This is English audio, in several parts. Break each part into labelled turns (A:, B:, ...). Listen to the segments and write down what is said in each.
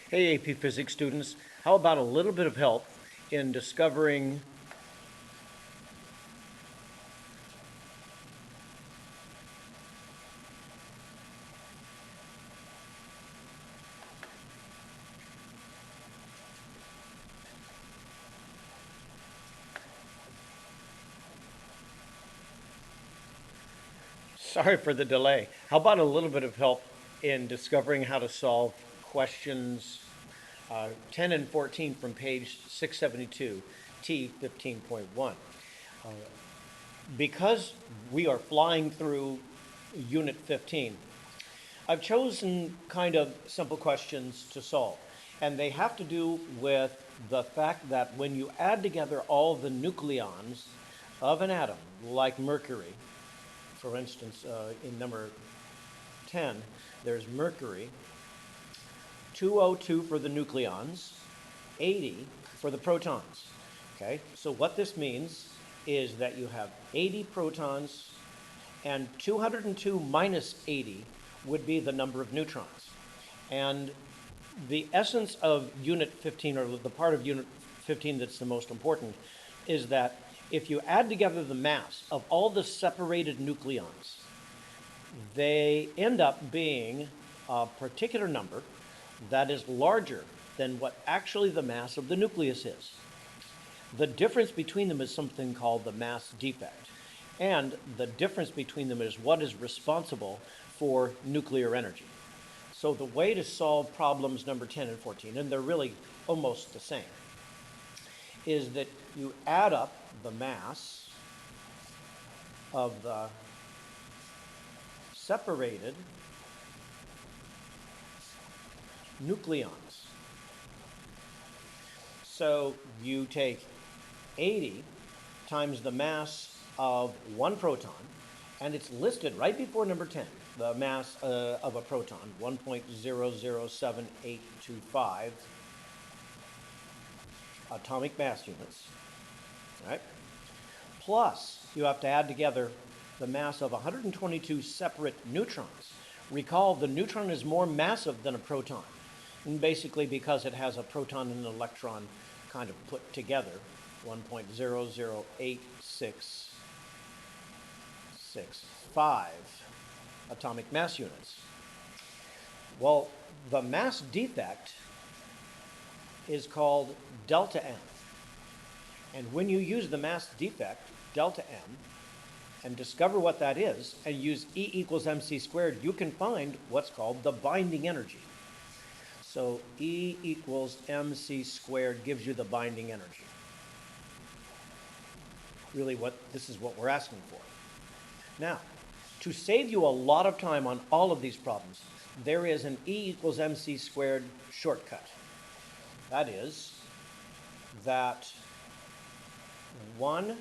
A: Hey, AP Physics students, how about a little bit of help in discovering sorry for the delay. How about a little bit of help in discovering how to solve questions 10 and 14 from page 672, T15.1? Because we are flying through Unit 15, I've chosen kind of simple questions to solve. And they have to do with the fact that when you add together all the nucleons of an atom, like mercury, for instance, in number 10, there's mercury, 202 for the nucleons, 80 for the protons. Okay, so what this means is that you have 80 protons and 202 minus 80 would be the number of neutrons. And the essence of Unit 15, or the part of Unit 15 that's the most important, is that if you add together the mass of all the separated nucleons, they end up being a particular number that is larger than what actually the mass of the nucleus is. The difference between them is something called the mass defect. And the difference between them is what is responsible for nuclear energy. So the way to solve problems number 10 and 14, and they're really almost the same, is that you add up the mass of the separated nucleons. So you take 80 times the mass of one proton, and it's listed right before number 10, the mass of a proton, 1.007825 atomic mass units, right? Plus, you have to add together the mass of 122 separate neutrons. Recall, the neutron is more massive than a proton, and basically because it has a proton and an electron kind of put together, 1.008665 atomic mass units. Well, the mass defect is called delta M. And when you use the mass defect, delta M, and discover what that is, and use E equals mc squared, you can find what's called the binding energy. So E equals mc squared gives you the binding energy. Really, this is what we're asking for. Now, to save you a lot of time on all of these problems, there is an E equals mc squared shortcut. That is that one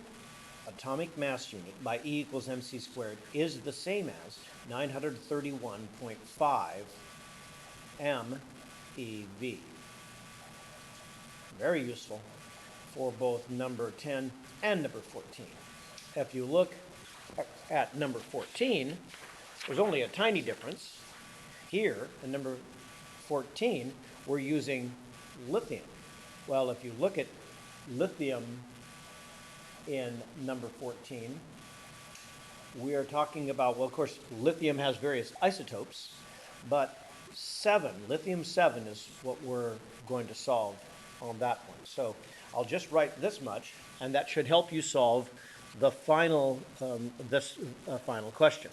A: atomic mass unit by E equals mc squared is the same as 931.5 MeV. Very useful for both number 10 and number 14. If you look at number 14, there's only a tiny difference. Here, in number 14, we're using lithium. Well, if you look at lithium in number 14, we are talking about, well, of course, lithium has various isotopes, but lithium 7 is what we're going to solve on that one. So I'll just write this much, and that should help you solve the final, final question.